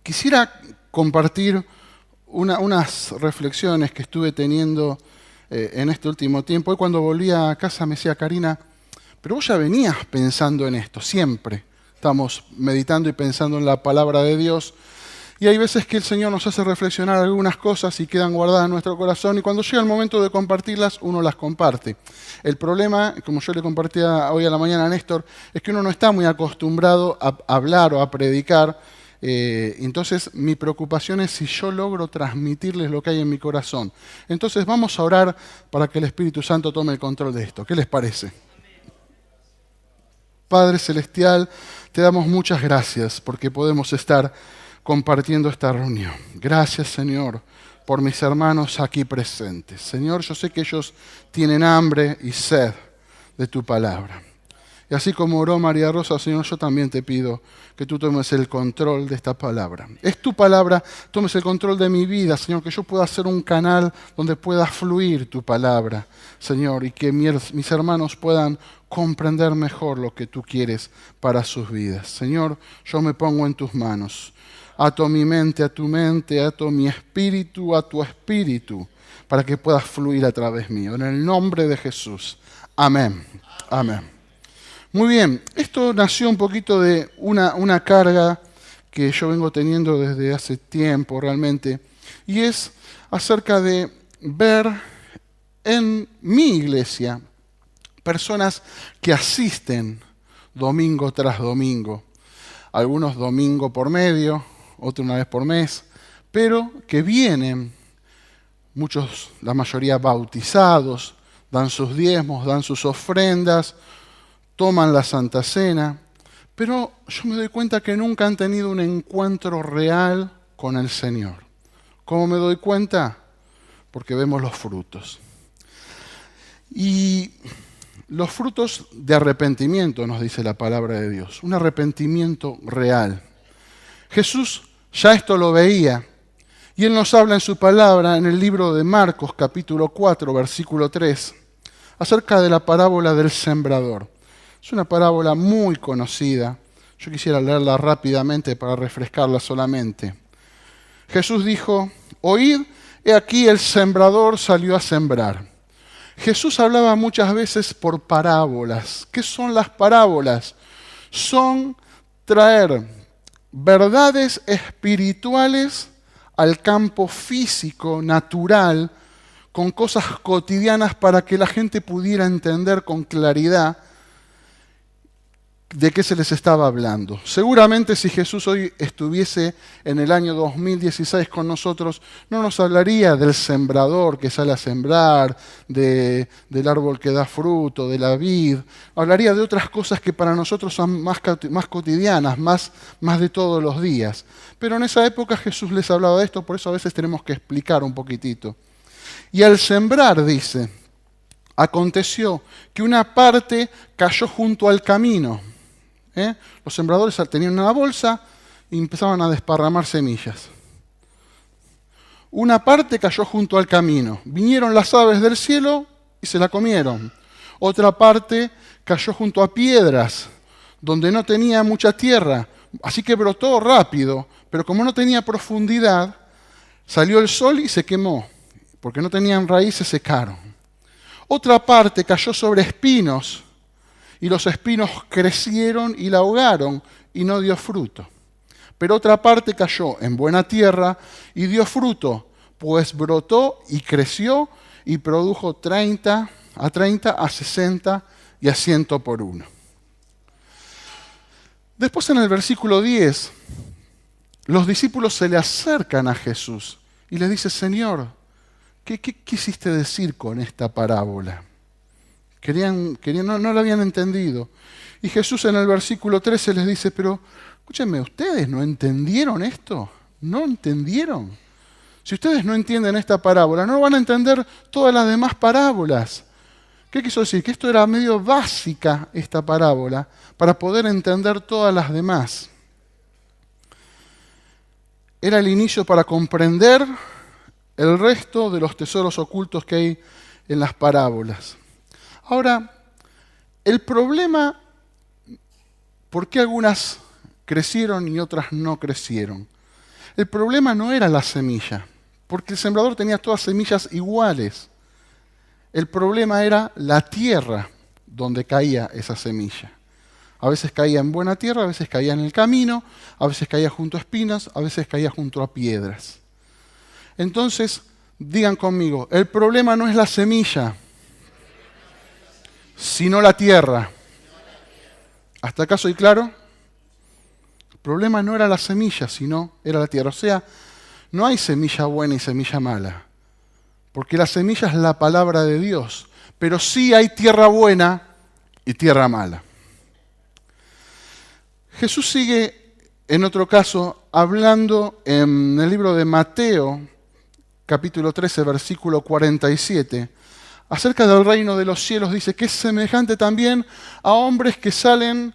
Quisiera compartir unas reflexiones que estuve teniendo en este último tiempo. Hoy cuando volví a casa me decía Karina, pero vos ya venías pensando en esto, siempre. Estamos meditando y pensando en la palabra de Dios. Y hay veces que el Señor nos hace reflexionar algunas cosas y quedan guardadas en nuestro corazón. Y cuando llega el momento de compartirlas, uno las comparte. El problema, como yo le compartía hoy a la mañana a Néstor, es que uno no está muy acostumbrado a hablar o a predicar. Entonces mi preocupación es si yo logro transmitirles lo que hay en mi corazón. Entonces vamos a orar para que el Espíritu Santo tome el control de esto. ¿Qué les parece? Padre Celestial, te damos muchas gracias porque podemos estar compartiendo esta reunión. Gracias, Señor, por mis hermanos aquí presentes. Señor, yo sé que ellos tienen hambre y sed de tu palabra. Y así como oró María Rosa, Señor, yo también te pido que tú tomes el control de esta palabra. Es tu palabra, tomes el control de mi vida, Señor, que yo pueda ser un canal donde pueda fluir tu palabra, Señor, y que mis hermanos puedan comprender mejor lo que tú quieres para sus vidas. Señor, yo me pongo en tus manos. Ato mi mente a tu mente, ato mi espíritu a tu espíritu, para que puedas fluir a través mío. En el nombre de Jesús. Amén. Amén. Muy bien, esto nació un poquito de una carga que yo vengo teniendo desde hace tiempo realmente, y es acerca de ver en mi iglesia personas que asisten domingo tras domingo, algunos domingo por medio, otro una vez por mes, pero que vienen, muchos, la mayoría bautizados, dan sus diezmos, dan sus ofrendas, toman la Santa Cena, pero yo me doy cuenta que nunca han tenido un encuentro real con el Señor. ¿Cómo me doy cuenta? Porque vemos los frutos. Y los frutos de arrepentimiento, nos dice la palabra de Dios, un arrepentimiento real. Jesús ya esto lo veía, y Él nos habla en su palabra, en el libro de Marcos, capítulo 4, versículo 3, acerca de la parábola del sembrador. Es una parábola muy conocida. Yo quisiera leerla rápidamente para refrescarla solamente. Jesús dijo, oíd, he aquí el sembrador salió a sembrar. Jesús hablaba muchas veces por parábolas. ¿Qué son las parábolas? Son traer verdades espirituales al campo físico, natural, con cosas cotidianas para que la gente pudiera entender con claridad de qué se les estaba hablando. Seguramente si Jesús hoy estuviese en el año 2016 con nosotros, no nos hablaría del sembrador que sale a sembrar, del árbol que da fruto, de la vid. Hablaría de otras cosas que para nosotros son más cotidianas, más de todos los días. Pero en esa época Jesús les hablaba de esto, por eso a veces tenemos que explicar un poquitito. Y al sembrar, dice, aconteció que una parte cayó junto al camino. Los sembradores tenían una bolsa y empezaban a desparramar semillas. Una parte cayó junto al camino. Vinieron las aves del cielo y se la comieron. Otra parte cayó junto a piedras, donde no tenía mucha tierra, así que brotó rápido, pero como no tenía profundidad, salió el sol y se quemó, porque no tenían raíz, se secaron. Otra parte cayó sobre espinos, y los espinos crecieron y la ahogaron y no dio fruto. Pero otra parte cayó en buena tierra y dio fruto, pues brotó y creció y produjo 30, a 60 y a 100 por uno. Después en el versículo 10, los discípulos se le acercan a Jesús y le dicen, Señor, ¿qué quisiste decir con esta parábola? No lo habían entendido. Y Jesús en el versículo 13 les dice, pero escúchenme, ¿ustedes no entendieron esto? ¿No entendieron? Si ustedes no entienden esta parábola, no van a entender todas las demás parábolas. ¿Qué quiso decir? Que esto era medio básica, esta parábola, para poder entender todas las demás. Era el inicio para comprender el resto de los tesoros ocultos que hay en las parábolas. Ahora, el problema, ¿por qué algunas crecieron y otras no crecieron? El problema no era la semilla, porque el sembrador tenía todas semillas iguales. El problema era la tierra donde caía esa semilla. A veces caía en buena tierra, a veces caía en el camino, a veces caía junto a espinas, a veces caía junto a piedras. Entonces, digan conmigo, el problema no es la semilla, sino la tierra. ¿Hasta acá soy claro? El problema no era la semilla, sino era la tierra. O sea, no hay semilla buena y semilla mala, porque la semilla es la palabra de Dios, pero sí hay tierra buena y tierra mala. Jesús sigue, en otro caso, hablando en el libro de Mateo, capítulo 13, versículo 47, acerca del reino de los cielos. Dice que es semejante también a hombres que salen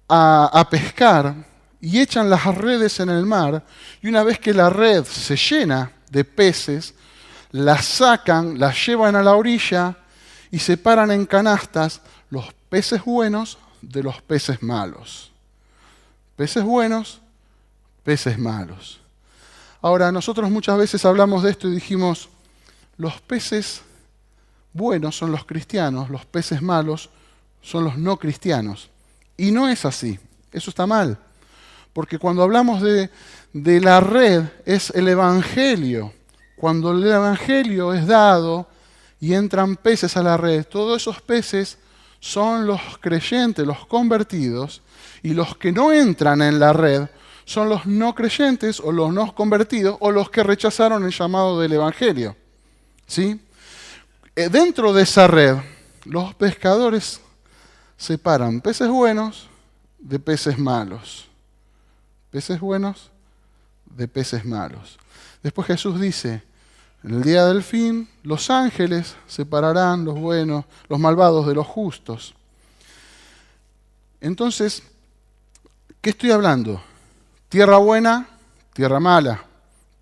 a pescar y echan las redes en el mar, y una vez que la red se llena de peces, las sacan, las llevan a la orilla y separan en canastas los peces buenos de los peces malos. Peces buenos, peces malos. Ahora, nosotros muchas veces hablamos de esto y dijimos, los peces buenos son los cristianos, los peces malos son los no cristianos. Y no es así, eso está mal. Porque cuando hablamos de la red, es el Evangelio. Cuando el Evangelio es dado y entran peces a la red, todos esos peces son los creyentes, los convertidos, y los que no entran en la red son los no creyentes o los no convertidos o los que rechazaron el llamado del Evangelio. ¿Sí? Dentro de esa red, los pescadores separan peces buenos de peces malos. Peces buenos de peces malos. Después Jesús dice, en el día del fin, los ángeles separarán los buenos, los malvados de los justos. Entonces, ¿qué estoy hablando? Tierra buena, tierra mala.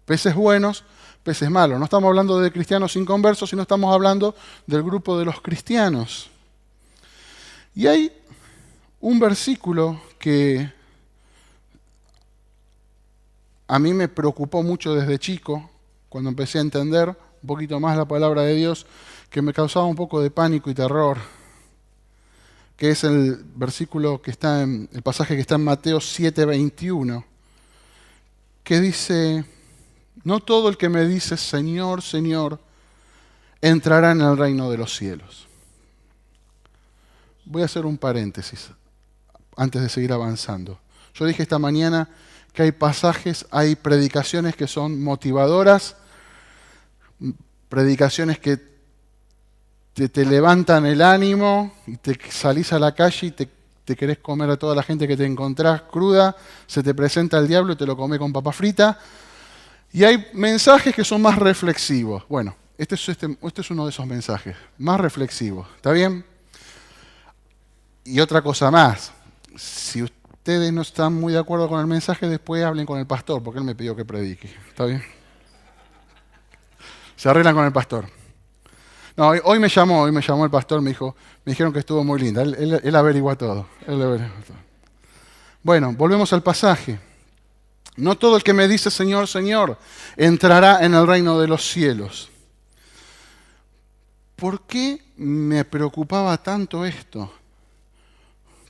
Peces buenos, peces malos. No estamos hablando de cristianos inconversos, sino estamos hablando del grupo de los cristianos. Y hay un versículo que a mí me preocupó mucho desde chico, cuando empecé a entender un poquito más la palabra de Dios, que me causaba un poco de pánico y terror, que es el versículo que está en el pasaje que está en Mateo 7:21, que dice, no todo el que me dice Señor, Señor, entrará en el reino de los cielos. Voy a hacer un paréntesis antes de seguir avanzando. Yo dije esta mañana que hay pasajes, hay predicaciones que son motivadoras, predicaciones que te levantan el ánimo y te salís a la calle y te querés comer a toda la gente que te encontrás cruda, se te presenta el diablo y te lo come con papa frita. Y hay mensajes que son más reflexivos. Bueno, este es uno de esos mensajes, más reflexivos. ¿Está bien? Y otra cosa más, si ustedes no están muy de acuerdo con el mensaje, después hablen con el pastor, porque él me pidió que predique. ¿Está bien? Se arreglan con el pastor. No, hoy me llamó el pastor, me dijeron que estuvo muy linda. Él averigua todo. Bueno, volvemos al pasaje. No todo el que me dice Señor, Señor, entrará en el reino de los cielos. ¿Por qué me preocupaba tanto esto?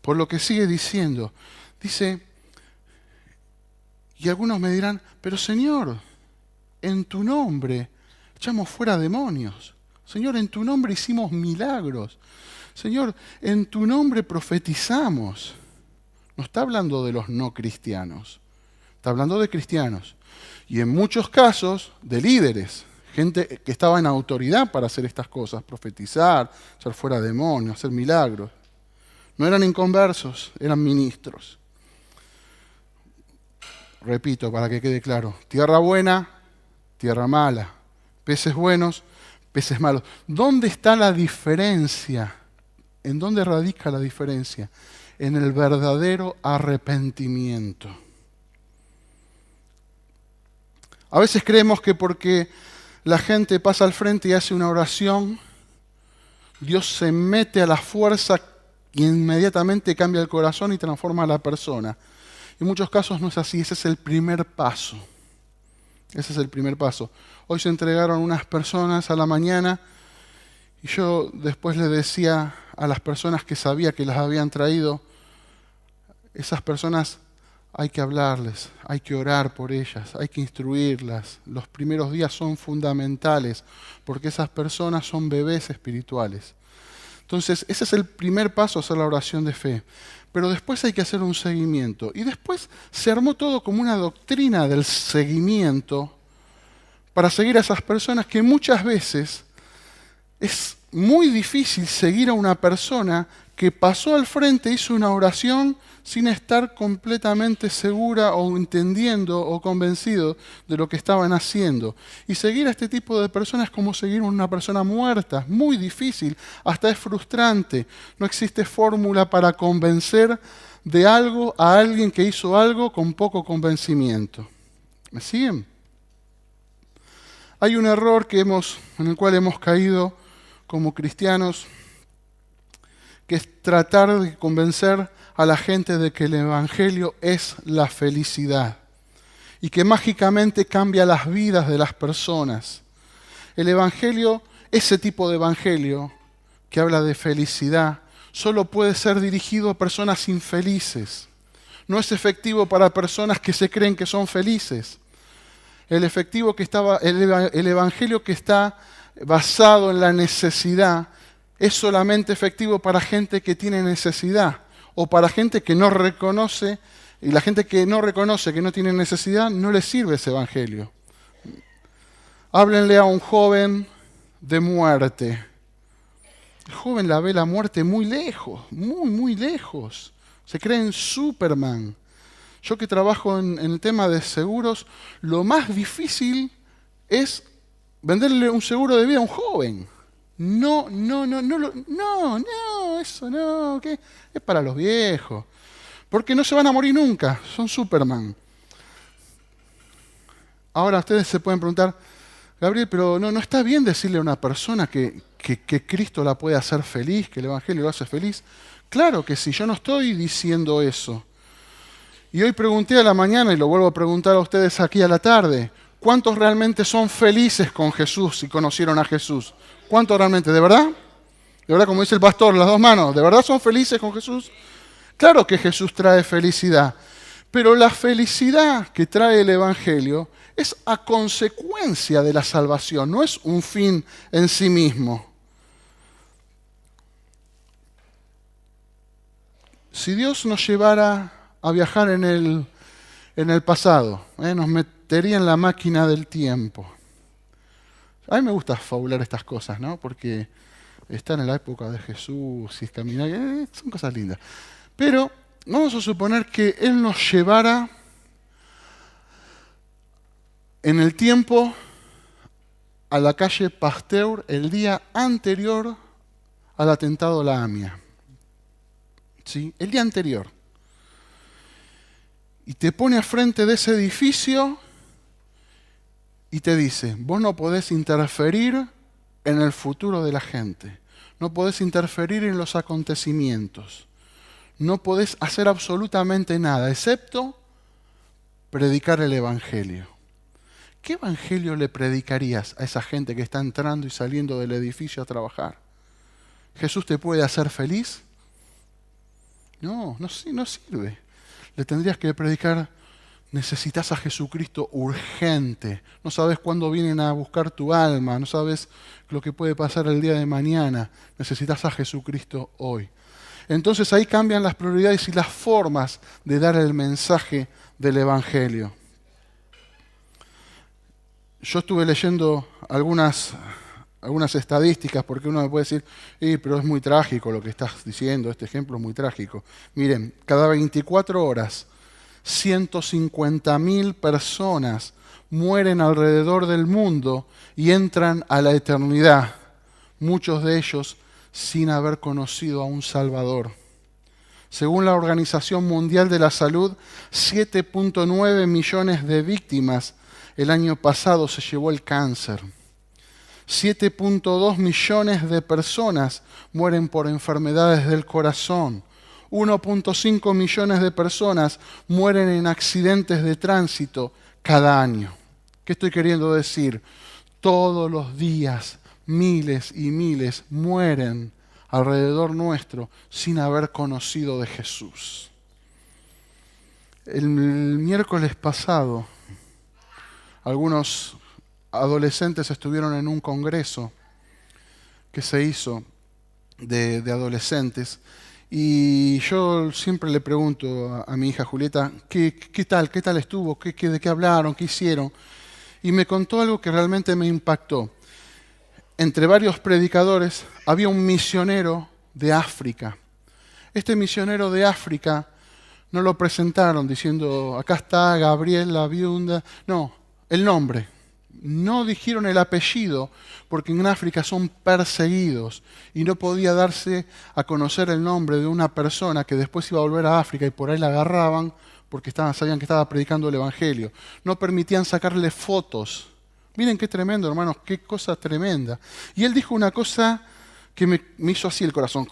Por lo que sigue diciendo. Dice, y algunos me dirán, pero Señor, en tu nombre echamos fuera demonios. Señor, en tu nombre hicimos milagros. Señor, en tu nombre profetizamos. No está hablando de los no cristianos, está hablando de cristianos. Y en muchos casos de líderes, gente que estaba en autoridad para hacer estas cosas, profetizar, echar fuera demonios, hacer milagros. No eran inconversos, eran ministros. Repito, para que quede claro, tierra buena, tierra mala, peces buenos, peces malos. ¿Dónde está la diferencia? ¿En dónde radica la diferencia? En el verdadero arrepentimiento. A veces creemos que porque la gente pasa al frente y hace una oración, Dios se mete a la fuerza y inmediatamente cambia el corazón y transforma a la persona. En muchos casos no es así, ese es el primer paso. Ese es el primer paso. Hoy se entregaron unas personas a la mañana y yo después le decía a las personas que sabía que las habían traído, esas personas hay que hablarles, hay que orar por ellas, hay que instruirlas. Los primeros días son fundamentales porque esas personas son bebés espirituales. Entonces, ese es el primer paso, hacer la oración de fe. Pero después hay que hacer un seguimiento. Y después se armó todo como una doctrina del seguimiento para seguir a esas personas que muchas veces es muy difícil seguir a una persona que pasó al frente, hizo una oración sin estar completamente segura o entendiendo o convencido de lo que estaban haciendo. Y seguir a este tipo de personas es como seguir a una persona muerta, es muy difícil, hasta es frustrante. No existe fórmula para convencer de algo a alguien que hizo algo con poco convencimiento. ¿Me siguen? Hay un error en el cual hemos caído como cristianos, que es tratar de convencer a la gente de que el Evangelio es la felicidad y que mágicamente cambia las vidas de las personas. El Evangelio, ese tipo de Evangelio que habla de felicidad, solo puede ser dirigido a personas infelices. No es efectivo para personas que se creen que son felices. El Evangelio que está basado en la necesidad es solamente efectivo para gente que tiene necesidad o para gente que no reconoce, y la gente que no reconoce que no tiene necesidad no le sirve ese evangelio. Háblenle a un joven de muerte. El joven la ve la muerte muy lejos, muy, muy lejos. Se cree en Superman. Yo que trabajo en el tema de seguros, lo más difícil es venderle un seguro de vida a un joven. No, eso no, ¿qué? Es para los viejos. Porque no se van a morir nunca, son Superman. Ahora ustedes se pueden preguntar, Gabriel, pero no está bien decirle a una persona que Cristo la puede hacer feliz, que el Evangelio lo hace feliz. Claro que sí, yo no estoy diciendo eso. Y hoy pregunté a la mañana, y lo vuelvo a preguntar a ustedes aquí a la tarde, ¿cuántos realmente son felices con Jesús y conocieron a Jesús? ¿Cuántos realmente? ¿De verdad? ¿De verdad, como dice el pastor, las dos manos? ¿De verdad son felices con Jesús? Claro que Jesús trae felicidad, pero la felicidad que trae el Evangelio es a consecuencia de la salvación, no es un fin en sí mismo. Si Dios nos llevara a viajar en el pasado, nos metería en la máquina del tiempo. A mí me gusta fabular estas cosas, ¿no? Porque están en la época de Jesús y caminar, son cosas lindas. Pero vamos a suponer que Él nos llevara en el tiempo a la calle Pasteur el día anterior al atentado a la AMIA. ¿Sí? El día anterior. Y te pone al frente de ese edificio y te dice, vos no podés interferir en el futuro de la gente, no podés interferir en los acontecimientos, no podés hacer absolutamente nada, excepto predicar el Evangelio. ¿Qué Evangelio le predicarías a esa gente que está entrando y saliendo del edificio a trabajar? ¿Jesús te puede hacer feliz? No sirve. Le tendrías que predicar, necesitas a Jesucristo urgente. No sabes cuándo vienen a buscar tu alma, no sabes lo que puede pasar el día de mañana. Necesitas a Jesucristo hoy. Entonces ahí cambian las prioridades y las formas de dar el mensaje del Evangelio. Yo estuve leyendo algunas estadísticas, porque uno me puede decir, pero es muy trágico lo que estás diciendo, este ejemplo es muy trágico. Miren, cada 24 horas, 150.000 personas mueren alrededor del mundo y entran a la eternidad, muchos de ellos sin haber conocido a un Salvador. Según la Organización Mundial de la Salud, 7.9 millones de víctimas el año pasado se llevó el cáncer. 7.2 millones de personas mueren por enfermedades del corazón. 1.5 millones de personas mueren en accidentes de tránsito cada año. ¿Qué estoy queriendo decir? Todos los días miles y miles mueren alrededor nuestro sin haber conocido de Jesús. El miércoles pasado, algunos adolescentes estuvieron en un congreso que se hizo de adolescentes, y yo siempre le pregunto a mi hija Julieta, ¿qué tal estuvo? ¿De qué hablaron? ¿Qué hicieron? Y me contó algo que realmente me impactó. Entre varios predicadores había un misionero de África. Este misionero de África no lo presentaron diciendo, acá está Gabriel la viuda. No, el nombre. No dijeron el apellido, porque en África son perseguidos y no podía darse a conocer el nombre de una persona que después iba a volver a África y por ahí la agarraban porque sabían que estaba predicando el Evangelio. No permitían sacarle fotos. Miren qué tremendo, hermanos, qué cosa tremenda. Y él dijo una cosa que me hizo así el corazón.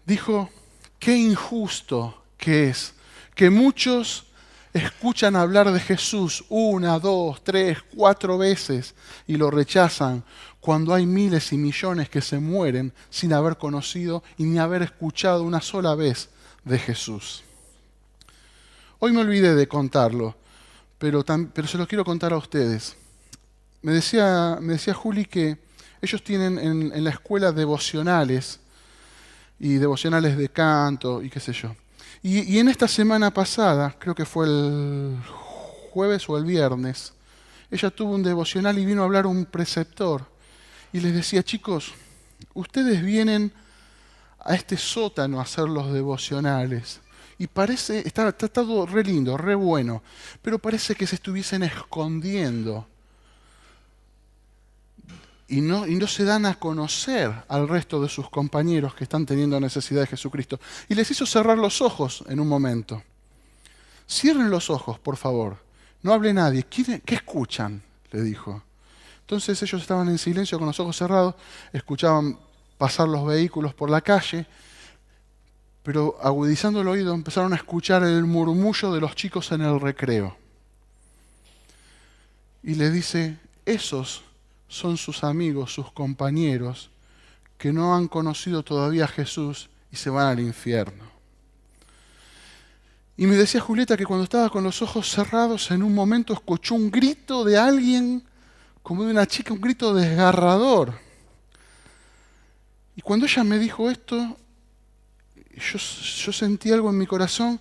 Dijo, qué injusto que es que muchos escuchan hablar de Jesús 1, 2, 3, 4 veces y lo rechazan cuando hay miles y millones que se mueren sin haber conocido y ni haber escuchado una sola vez de Jesús. Hoy me olvidé de contarlo, pero se lo quiero contar a ustedes. Me decía Juli que ellos tienen en la escuela devocionales y devocionales de canto y qué sé yo. Y en esta semana pasada, creo que fue el jueves o el viernes, ella tuvo un devocional y vino a hablar un preceptor. Y les decía, chicos, ustedes vienen a este sótano a hacer los devocionales. Y parece, está todo re lindo, re bueno, pero parece que se estuviesen escondiendo. Y no se dan a conocer al resto de sus compañeros que están teniendo necesidad de Jesucristo. Y les hizo cerrar los ojos en un momento. Cierren los ojos, por favor. No hable nadie. ¿Qué escuchan? Le dijo. Entonces ellos estaban en silencio con los ojos cerrados, escuchaban pasar los vehículos por la calle, pero agudizando el oído empezaron a escuchar el murmullo de los chicos en el recreo. Y le dice, esos son sus amigos, sus compañeros, que no han conocido todavía a Jesús y se van al infierno. Y me decía Julieta que cuando estaba con los ojos cerrados, en un momento escuchó un grito de alguien, como de una chica, un grito desgarrador. Y cuando ella me dijo esto, yo sentí algo en mi corazón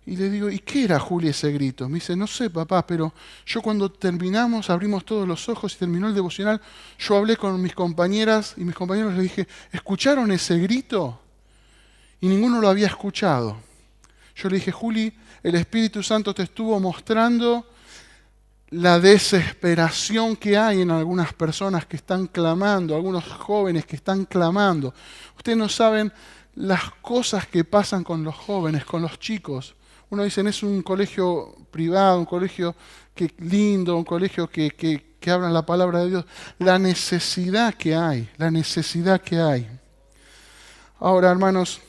y le digo, ¿y qué era, Juli, ese grito? Me dice, no sé, papá, pero yo cuando terminamos, abrimos todos los ojos y terminó el devocional, yo hablé con mis compañeras y mis compañeros les dije, ¿escucharon ese grito? Y ninguno lo había escuchado. Yo le dije, Juli, el Espíritu Santo te estuvo mostrando la desesperación que hay en algunas personas que están clamando, algunos jóvenes que están clamando. Ustedes no saben las cosas que pasan con los jóvenes, con los chicos. Uno dice, es un colegio privado, un colegio que lindo, un colegio que habla la palabra de Dios. La necesidad que hay, la necesidad que hay. Ahora, hermanos,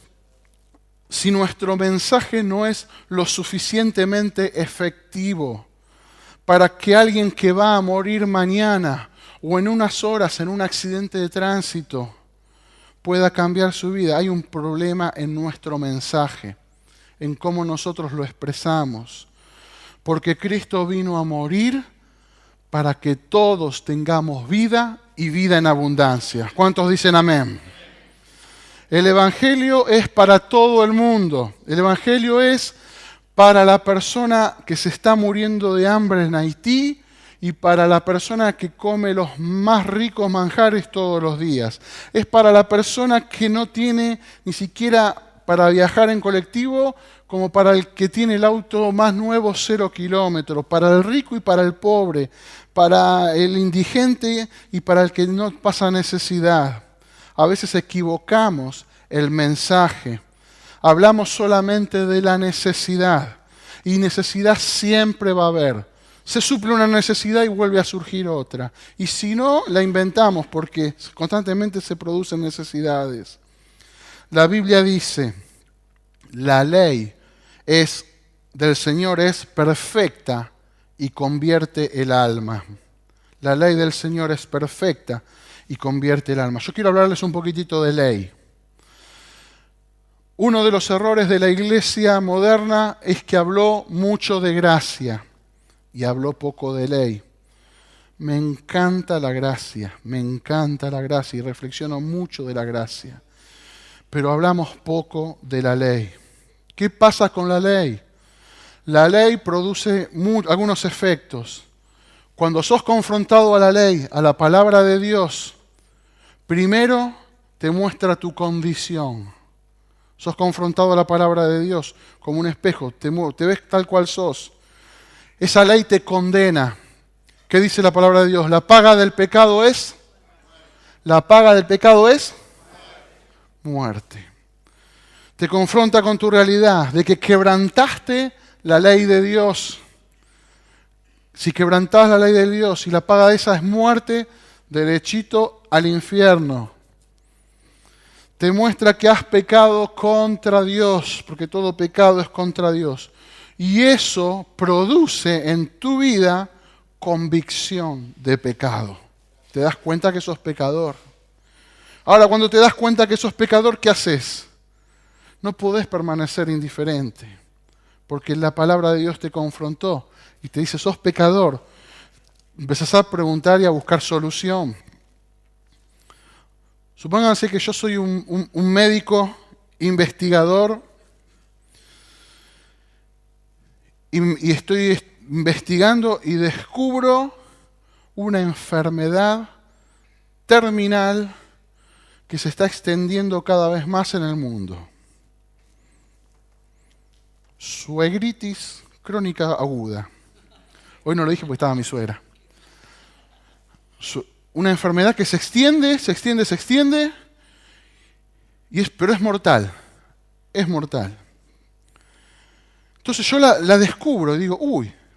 si nuestro mensaje no es lo suficientemente efectivo para que alguien que va a morir mañana o en unas horas en un accidente de tránsito pueda cambiar su vida, hay un problema en nuestro mensaje, en cómo nosotros lo expresamos. Porque Cristo vino a morir para que todos tengamos vida y vida en abundancia. ¿Cuántos dicen amén? El Evangelio es para todo el mundo. El Evangelio es para la persona que se está muriendo de hambre en Haití y para la persona que come los más ricos manjares todos los días. Es para la persona que no tiene ni siquiera para viajar en colectivo, como para el que tiene el auto más nuevo 0 kilómetros, para el rico y para el pobre, para el indigente y para el que no pasa necesidad. A veces equivocamos el mensaje. Hablamos solamente de la necesidad. Y necesidad siempre va a haber. Se suple una necesidad y vuelve a surgir otra. Y si no, la inventamos porque constantemente se producen necesidades. La Biblia dice La ley del Señor es perfecta y convierte el alma. La ley del Señor es perfecta y convierte el alma. Yo quiero hablarles un poquitito de ley. Uno de los errores de la iglesia moderna es que habló mucho de gracia y habló poco de ley. Me encanta la gracia y reflexiono mucho de la gracia, pero hablamos poco de la ley. ¿Qué pasa con la ley? La ley produce algunos efectos. Cuando sos confrontado a la ley, a la palabra de Dios, primero te muestra tu condición. Sos confrontado a la palabra de Dios como un espejo, te ves tal cual sos. Esa ley te condena. ¿Qué dice la palabra de Dios? La paga del pecado es muerte. Te confronta con tu realidad de que quebrantaste la ley de Dios. Si quebrantás la ley de Dios y la paga de esa es muerte, derechito al infierno. Te muestra que has pecado contra Dios, porque todo pecado es contra Dios. Y eso produce en tu vida convicción de pecado. Te das cuenta que sos pecador. Ahora, cuando te das cuenta que sos pecador, ¿qué haces? No podés permanecer indiferente, porque la palabra de Dios te confrontó y te dice, sos pecador. Empezás a preguntar y a buscar solución. Supónganse que yo soy un médico investigador y estoy investigando y descubro una enfermedad terminal que se está extendiendo cada vez más en el mundo. Suegritis crónica aguda. Hoy no lo dije porque estaba mi suegra. Una enfermedad que se extiende, pero es mortal. Es mortal. Entonces yo la descubro y digo,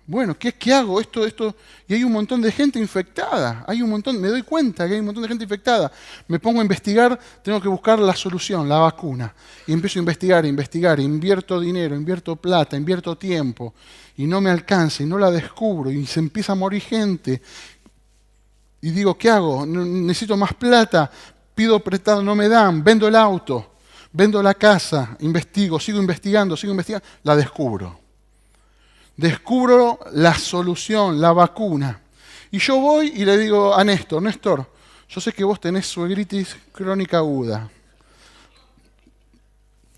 bueno, ¿qué hago? Esto, y hay un montón de gente infectada. Me doy cuenta que hay un montón de gente infectada. Me pongo a investigar, tengo que buscar la solución, la vacuna. Y empiezo a investigar, invierto dinero, invierto plata, invierto tiempo. Y no me alcanza, y no la descubro, y se empieza a morir gente. Y digo, ¿qué hago? Necesito más plata, pido prestado, no me dan, vendo el auto, vendo la casa, sigo investigando, la descubro. Descubro la solución, la vacuna. Y yo voy y le digo a Néstor, yo sé que vos tenés suegritis crónica aguda.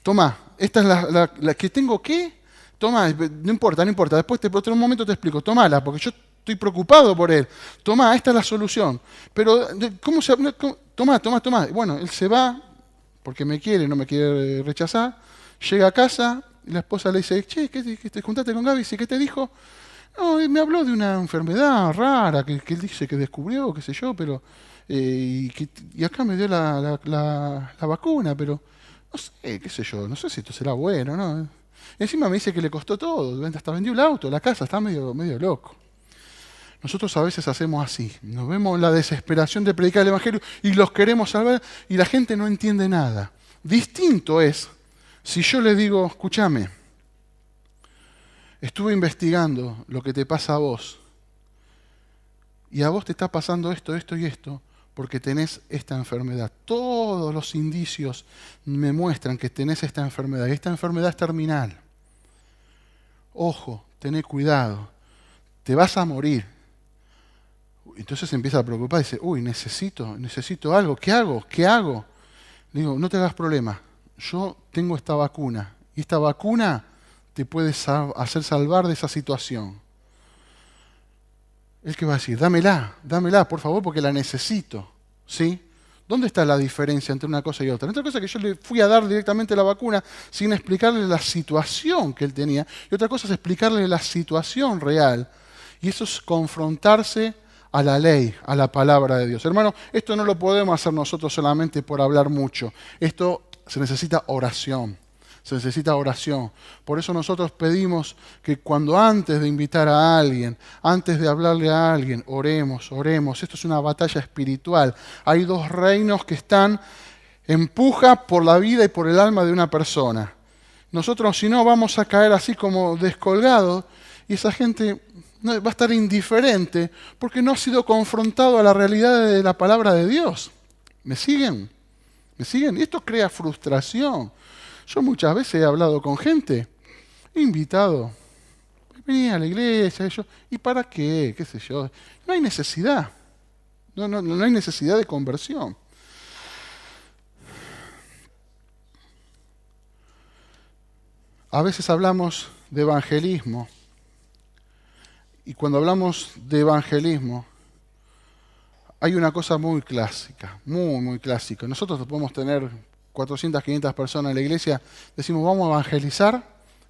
Tomá, esta es la que tengo que, tomá, no importa, después en un momento te explico, tomala, porque yo estoy preocupado por él. Tomá, esta es la solución. Pero, ¿cómo se...? Tomá. Bueno, él se va, porque no me quiere rechazar. Llega a casa y la esposa le dice, che, ¿qué te juntaste con Gaby? ¿Qué te dijo? No, me habló de una enfermedad rara que él dice que descubrió, qué sé yo, pero... y acá me dio la vacuna, pero... No sé, qué sé yo, no sé si esto será bueno, ¿no? Encima me dice que le costó todo, hasta vendió el auto, la casa, está medio loco. Nosotros a veces hacemos así, nos vemos en la desesperación de predicar el Evangelio y los queremos salvar y la gente no entiende nada. Distinto es si yo le digo, escúchame, estuve investigando lo que te pasa a vos y a vos te está pasando esto y esto porque tenés esta enfermedad. Todos los indicios me muestran que tenés esta enfermedad y esta enfermedad es terminal. Ojo, tené cuidado, te vas a morir. Entonces se empieza a preocupar y dice, necesito algo, ¿qué hago? Le digo, no te hagas problema, yo tengo esta vacuna y esta vacuna te puede hacer salvar de esa situación. Él que va a decir, dámela, por favor, porque la necesito, ¿sí? ¿Dónde está la diferencia entre una cosa y otra? Otra cosa es que yo le fui a dar directamente la vacuna sin explicarle la situación que él tenía, y otra cosa es explicarle la situación real, y eso es confrontarse a la ley, a la palabra de Dios. Hermano, esto no lo podemos hacer nosotros solamente por hablar mucho. Esto se necesita oración. Por eso nosotros pedimos que cuando antes de invitar a alguien, antes de hablarle a alguien, oremos. Esto es una batalla espiritual. Hay dos reinos que están en puja por la vida y por el alma de una persona. Nosotros, si no, vamos a caer así como descolgados y esa gente va a estar indiferente porque no ha sido confrontado a la realidad de la palabra de Dios. ¿Me siguen? ¿Me siguen? Y esto crea frustración. Yo muchas veces he hablado con gente, he invitado, venía a la iglesia, ¿y para qué? ¿Qué sé yo? No hay necesidad. No hay necesidad de conversión. A veces hablamos de evangelismo. Y cuando hablamos de evangelismo, hay una cosa muy clásica, muy clásica. Nosotros podemos tener 400, 500 personas en la iglesia, decimos vamos a evangelizar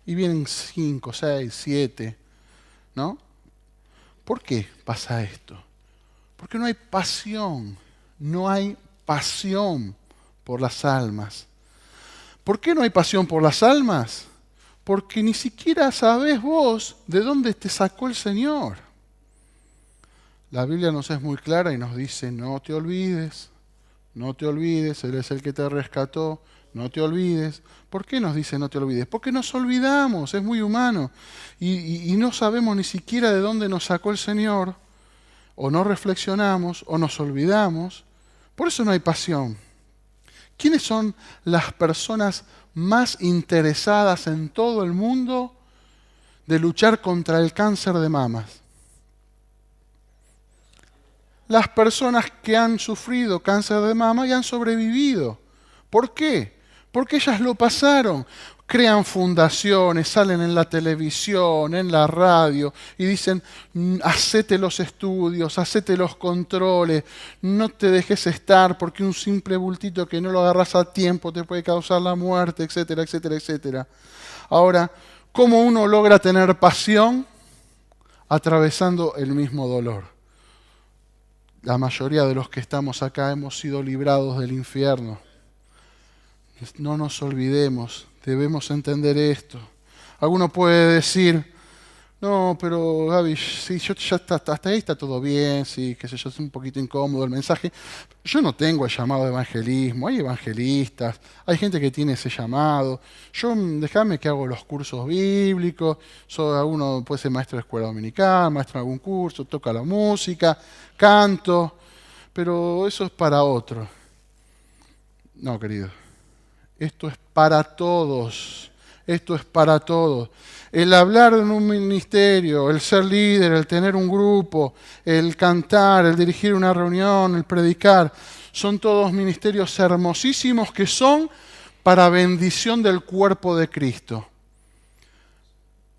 y vienen 5, 6, 7, ¿no? ¿Por qué pasa esto? Porque no hay pasión por las almas. ¿Por qué no hay pasión por las almas? Porque ni siquiera sabés vos de dónde te sacó el Señor. La Biblia nos es muy clara y nos dice, no te olvides, Él es el que te rescató, no te olvides. ¿Por qué nos dice no te olvides? Porque nos olvidamos, es muy humano. Y no sabemos ni siquiera de dónde nos sacó el Señor, o no reflexionamos, o nos olvidamos. Por eso no hay pasión. ¿Quiénes son las personas más interesadas en todo el mundo de luchar contra el cáncer de mamas? Las personas que han sufrido cáncer de mama y han sobrevivido. ¿Por qué? Porque ellas lo pasaron. Crean fundaciones, salen en la televisión, en la radio y dicen, hacete los estudios, hacete los controles, no te dejes estar porque un simple bultito que no lo agarras a tiempo te puede causar la muerte, etcétera, etcétera, etcétera. Ahora, ¿cómo uno logra tener pasión? Atravesando el mismo dolor. La mayoría de los que estamos acá hemos sido librados del infierno. No nos olvidemos, debemos entender esto. Alguno puede decir, no, pero Gaby, sí, hasta ahí está todo bien, sí, qué sé yo, es un poquito incómodo el mensaje. Yo no tengo el llamado de evangelismo, hay evangelistas, hay gente que tiene ese llamado. Yo, déjame que hago los cursos bíblicos, uno puede ser maestro de escuela dominical, maestro de algún curso, toca la música, canto, pero eso es para otro. No, querido. Esto es para todos. Esto es para todos. El hablar en un ministerio, el ser líder, el tener un grupo, el cantar, el dirigir una reunión, el predicar, son todos ministerios hermosísimos que son para bendición del cuerpo de Cristo.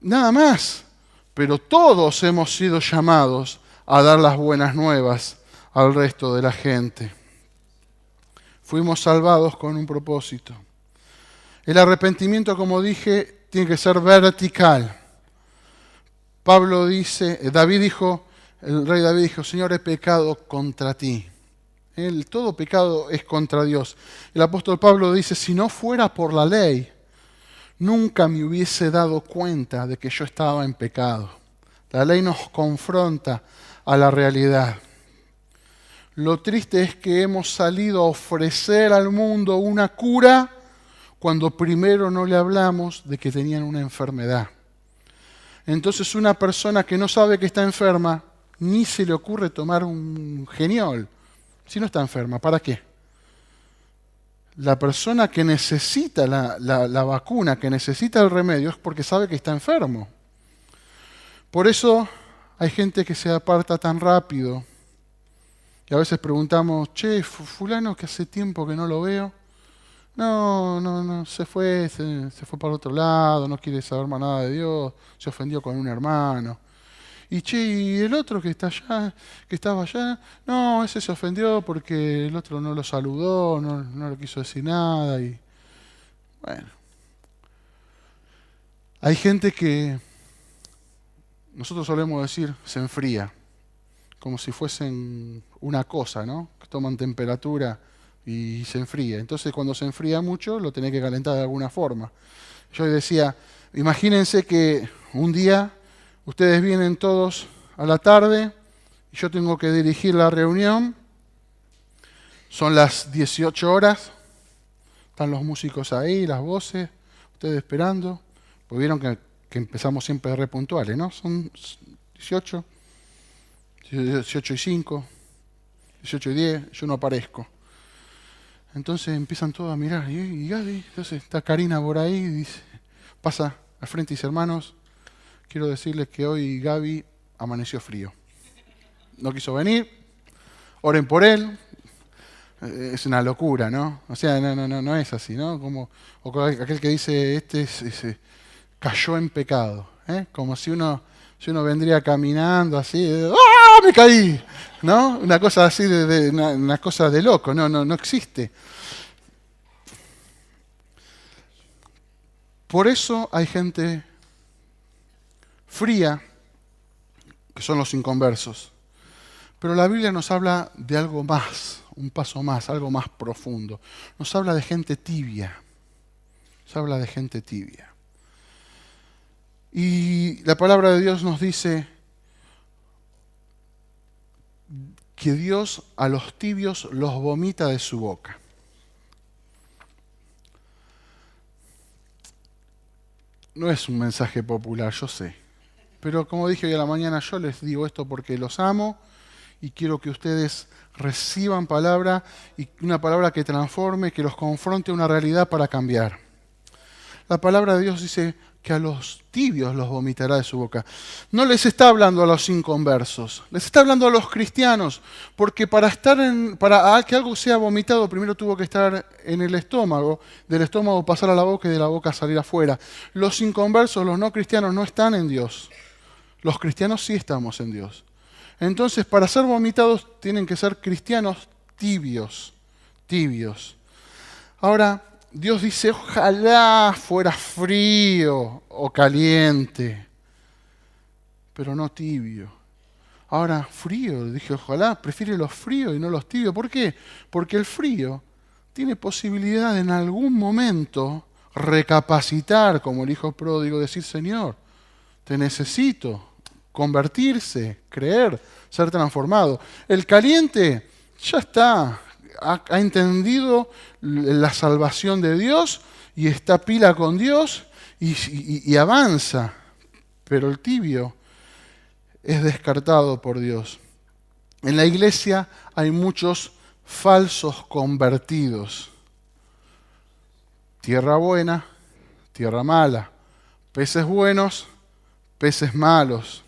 Nada más. Pero todos hemos sido llamados a dar las buenas nuevas al resto de la gente. Fuimos salvados con un propósito. El arrepentimiento, como dije, tiene que ser vertical. El rey David dijo, Señor, he pecado contra ti. Todo pecado es contra Dios. El apóstol Pablo dice, si no fuera por la ley, nunca me hubiese dado cuenta de que yo estaba en pecado. La ley nos confronta a la realidad. Lo triste es que hemos salido a ofrecer al mundo una cura cuando primero no le hablamos de que tenían una enfermedad. Entonces una persona que no sabe que está enferma, ni se le ocurre tomar un geniol. Si no está enferma, ¿para qué? La persona que necesita la vacuna, que necesita el remedio, es porque sabe que está enfermo. Por eso hay gente que se aparta tan rápido. Y a veces preguntamos, che, fulano que hace tiempo que no lo veo. No, se fue para otro lado, no quiere saber más nada de Dios, se ofendió con un hermano. Y che, y el otro que está allá, que estaba allá, no, ese se ofendió porque el otro no lo saludó, no le quiso decir nada. Y bueno, hay gente que nosotros solemos decir se enfría, como si fuesen una cosa, ¿no? Que toman temperatura y se enfría. Entonces cuando se enfría mucho lo tenés que calentar de alguna forma. Yo decía, imagínense que un día ustedes vienen todos a la tarde y yo tengo que dirigir la reunión. Son las 18 horas, están los músicos ahí, las voces. ustedes esperando, pues vieron que empezamos siempre re puntuales, ¿no? Son 18, 18 y 5, 18 y 10, yo no aparezco. Entonces empiezan todos a mirar, y Gaby, entonces está Karina por ahí, dice, pasa al frente y dice, hermanos, quiero decirles que hoy Gaby amaneció frío. No quiso venir, oren por él. Es una locura, ¿no? O sea, no es así, ¿no? Como aquel que dice, cayó en pecado, ¿eh? Como si uno vendría caminando así, ¡ah, me caí! ¿No? Una cosa así, una cosa de loco, no existe. Por eso hay gente fría, que son los inconversos. Pero la Biblia nos habla de algo más, un paso más, algo más profundo. Nos habla de gente tibia. Nos habla de gente tibia. Y la palabra de Dios nos dice que Dios a los tibios los vomita de su boca. No es un mensaje popular, yo sé. Pero como dije hoy a la mañana, yo les digo esto porque los amo y quiero que ustedes reciban palabra, y una palabra que transforme, que los confronte a una realidad para cambiar. La palabra de Dios dice que a los tibios los vomitará de su boca. No les está hablando a los inconversos, les está hablando a los cristianos, porque para que algo sea vomitado, primero tuvo que estar en el estómago, del estómago pasar a la boca y de la boca salir afuera. Los inconversos, los no cristianos, no están en Dios. Los cristianos sí estamos en Dios. Entonces, para ser vomitados tienen que ser cristianos tibios. Ahora, Dios dice, ojalá fuera frío o caliente, pero no tibio. Ahora, frío, dije, ojalá, prefiere los fríos y no los tibios. ¿Por qué? Porque el frío tiene posibilidad de en algún momento recapacitar, como el hijo pródigo, decir, Señor, te necesito. Convertirse, creer, ser transformado. El caliente ya está, ha entendido la salvación de Dios y está pila con Dios y avanza. Pero el tibio es descartado por Dios. En la iglesia hay muchos falsos convertidos. Tierra buena, tierra mala. Peces buenos, peces malos.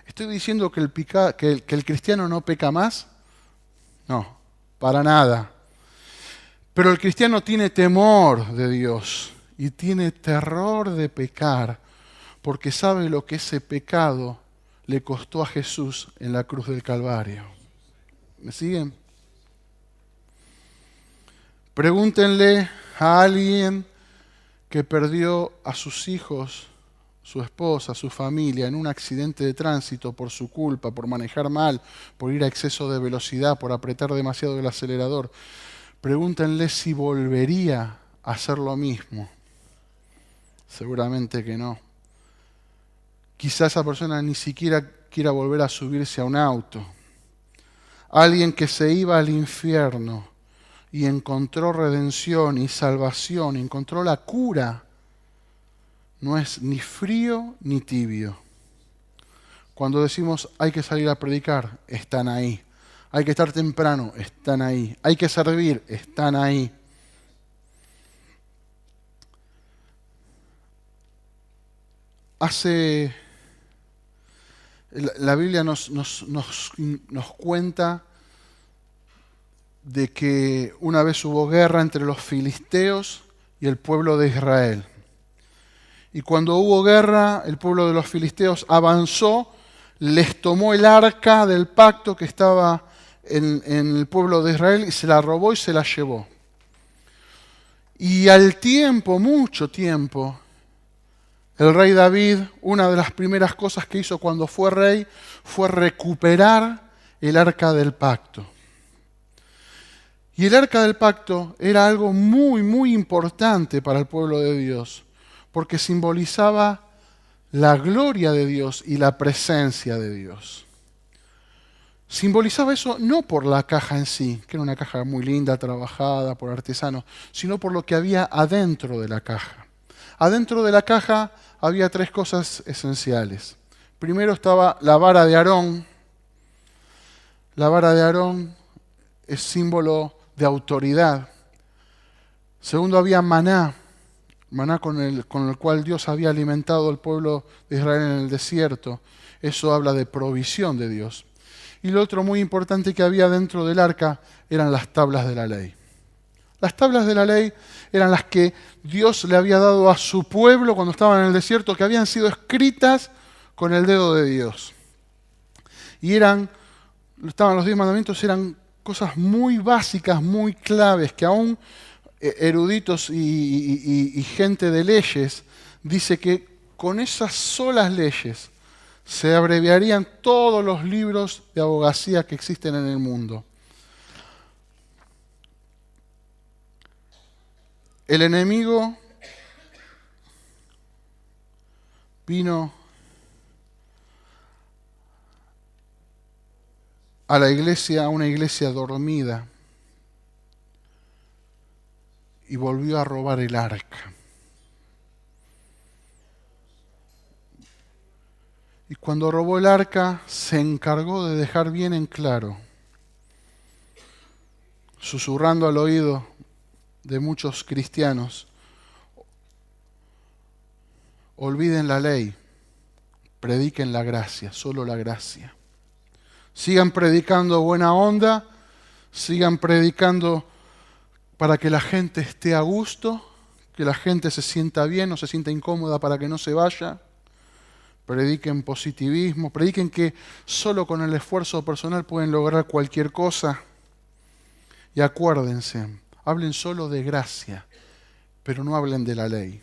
¿Estoy diciendo que el cristiano no peca más? No, para nada. Pero el cristiano tiene temor de Dios y tiene terror de pecar, porque sabe lo que ese pecado le costó a Jesús en la cruz del Calvario. ¿Me siguen? Pregúntenle a alguien que perdió a sus hijos, su esposa, su familia, en un accidente de tránsito por su culpa, por manejar mal, por ir a exceso de velocidad, por apretar demasiado el acelerador. Pregúntenle si volvería a hacer lo mismo. Seguramente que no. Quizá esa persona ni siquiera quiera volver a subirse a un auto. Alguien que se iba al infierno y encontró redención y salvación, encontró la cura, no es ni frío ni tibio. Cuando decimos hay que salir a predicar, están ahí. Hay que estar temprano, están ahí. Hay que servir, están ahí. La Biblia nos cuenta de que una vez hubo guerra entre los filisteos y el pueblo de Israel. Y cuando hubo guerra, el pueblo de los filisteos avanzó, les tomó el arca del pacto que estaba en el pueblo de Israel y se la robó y se la llevó. Y al tiempo, mucho tiempo, el rey David, una de las primeras cosas que hizo cuando fue rey fue recuperar el arca del pacto. Y el arca del pacto era algo muy, muy importante para el pueblo de Dios, porque simbolizaba la gloria de Dios y la presencia de Dios. Simbolizaba eso no por la caja en sí, que era una caja muy linda, trabajada por artesanos, sino por lo que había adentro de la caja. Adentro de la caja había 3 cosas esenciales. Primero estaba la vara de Aarón. La vara de Aarón es símbolo de autoridad. Segundo, había maná con el cual Dios había alimentado al pueblo de Israel en el desierto. Eso habla de provisión de Dios. Y lo otro muy importante que había dentro del arca eran las tablas de la ley. Las tablas de la ley eran las que Dios le había dado a su pueblo cuando estaban en el desierto, que habían sido escritas con el dedo de Dios. Y estaban los 10 mandamientos, eran cosas muy básicas, muy claves, que aún eruditos y gente de leyes dice que con esas solas leyes se abreviarían todos los libros de abogacía que existen en el mundo. El enemigo vino a la iglesia, a una iglesia dormida, y volvió a robar el arca. Y cuando robó el arca, se encargó de dejar bien en claro, susurrando al oído de muchos cristianos: olviden la ley, prediquen la gracia, solo la gracia. Sigan predicando buena onda, sigan predicando para que la gente esté a gusto, que la gente se sienta bien, no se sienta incómoda para que no se vaya. Prediquen positivismo, prediquen que solo con el esfuerzo personal pueden lograr cualquier cosa. Y acuérdense, hablen solo de gracia, pero no hablen de la ley.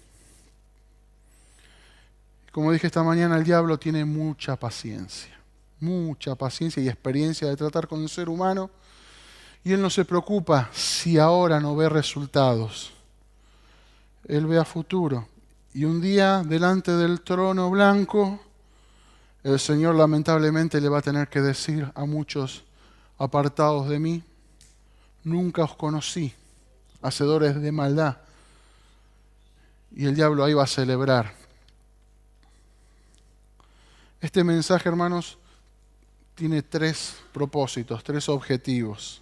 Como dije esta mañana, el diablo tiene mucha paciencia y experiencia de tratar con el ser humano, y él no se preocupa si ahora no ve resultados. Él ve a futuro. Y un día, delante del trono blanco, el Señor lamentablemente le va a tener que decir a muchos: apartados de mí, nunca os conocí, hacedores de maldad. Y el diablo ahí va a celebrar. Este mensaje, hermanos, tiene 3 propósitos, 3 objetivos.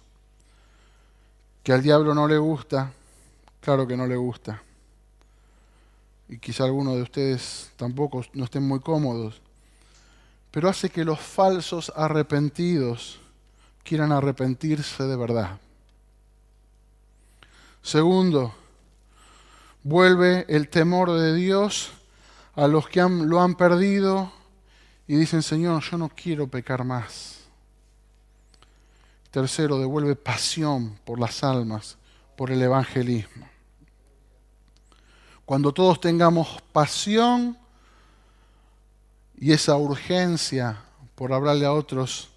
Que al diablo no le gusta, claro que no le gusta. Y quizá algunos de ustedes tampoco no estén muy cómodos. Pero hace que los falsos arrepentidos quieran arrepentirse de verdad. Segundo, vuelve el temor de Dios a los que lo han perdido y dicen: Señor, yo no quiero pecar más. Tercero, devuelve pasión por las almas, por el evangelismo. Cuando todos tengamos pasión y esa urgencia por hablarle a otros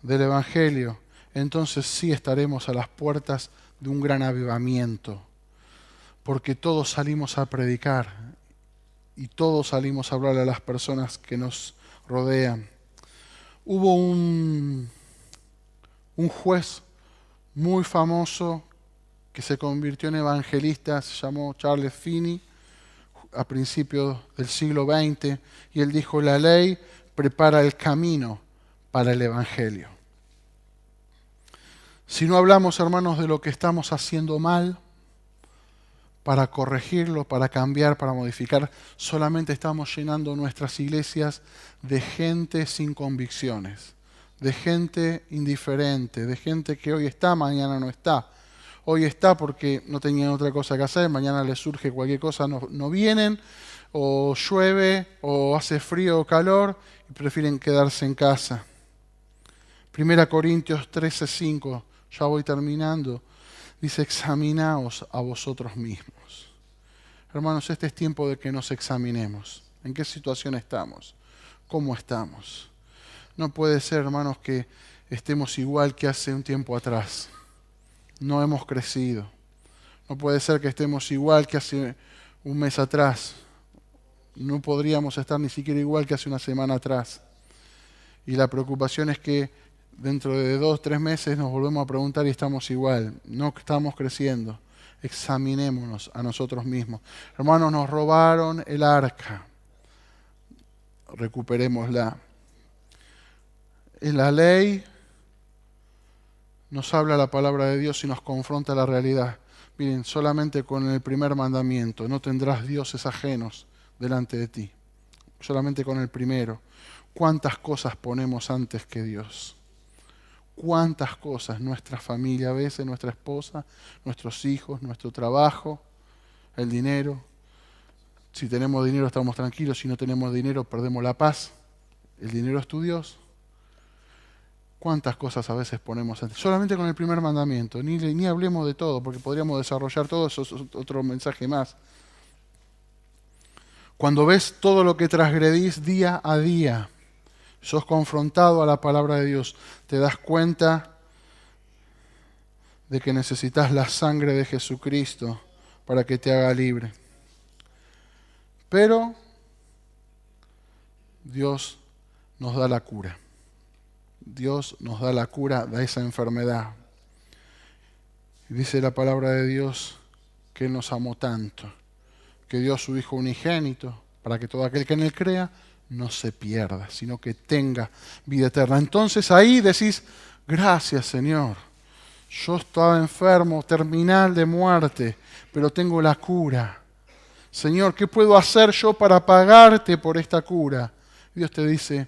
del evangelio, entonces sí estaremos a las puertas de un gran avivamiento, porque todos salimos a predicar y todos salimos a hablarle a las personas que nos rodean. Hubo un juez muy famoso que se convirtió en evangelista, se llamó Charles Finney, a principios del siglo XX, y él dijo: la ley prepara el camino para el evangelio. Si no hablamos, hermanos, de lo que estamos haciendo mal, para corregirlo, para cambiar, para modificar, solamente estamos llenando nuestras iglesias de gente sin convicciones, de gente indiferente, de gente que hoy está, mañana no está. Hoy está porque no tenían otra cosa que hacer, mañana les surge cualquier cosa, no vienen, o llueve, o hace frío o calor, y prefieren quedarse en casa. 1 Corintios 13:5, ya voy terminando, dice: examinaos a vosotros mismos. Hermanos, este es tiempo de que nos examinemos. ¿En qué situación estamos? ¿Cómo estamos? No puede ser, hermanos, que estemos igual que hace un tiempo atrás. No hemos crecido. No puede ser que estemos igual que hace un mes atrás. No podríamos estar ni siquiera igual que hace una semana atrás. Y la preocupación es que dentro de 2 o 3 meses nos volvemos a preguntar y estamos igual. No estamos creciendo. examinémonos a nosotros mismos. Hermanos, nos robaron el arca. Recuperémosla. En la ley nos habla la palabra de Dios y nos confronta la realidad. Miren, solamente con el primer mandamiento, no tendrás dioses ajenos delante de ti. Solamente con el primero. ¿Cuántas cosas ponemos antes que Dios? ¿Cuántas cosas? Nuestra familia a veces, nuestra esposa, nuestros hijos, nuestro trabajo, el dinero. Si tenemos dinero estamos tranquilos, si no tenemos dinero perdemos la paz. El dinero es tu Dios. ¿Cuántas cosas a veces ponemos antes? Solamente con el primer mandamiento. Ni hablemos de todo, porque podríamos desarrollar todo, eso es otro mensaje más. Cuando ves todo lo que transgredís día a día, sos confrontado a la palabra de Dios, te das cuenta de que necesitas la sangre de Jesucristo para que te haga libre. Pero Dios nos da la cura. Dios nos da la cura de esa enfermedad. Y dice la palabra de Dios que Él nos amó tanto, que dio a su Hijo unigénito, para que todo aquel que en Él crea no se pierda, sino que tenga vida eterna. Entonces ahí decís, gracias Señor, yo estaba enfermo, terminal de muerte, pero tengo la cura. Señor, ¿qué puedo hacer yo para pagarte por esta cura? Dios te dice,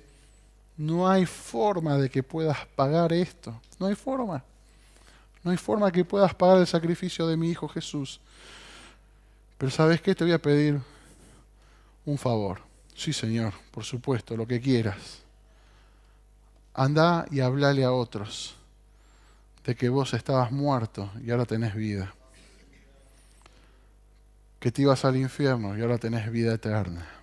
no hay forma de que puedas pagar esto. No hay forma. No hay forma que puedas pagar el sacrificio de mi Hijo Jesús. Pero ¿sabes qué? Te voy a pedir un favor. Sí, Señor, por supuesto, lo que quieras. Andá y hablale a otros de que vos estabas muerto y ahora tenés vida. Que te ibas al infierno y ahora tenés vida eterna.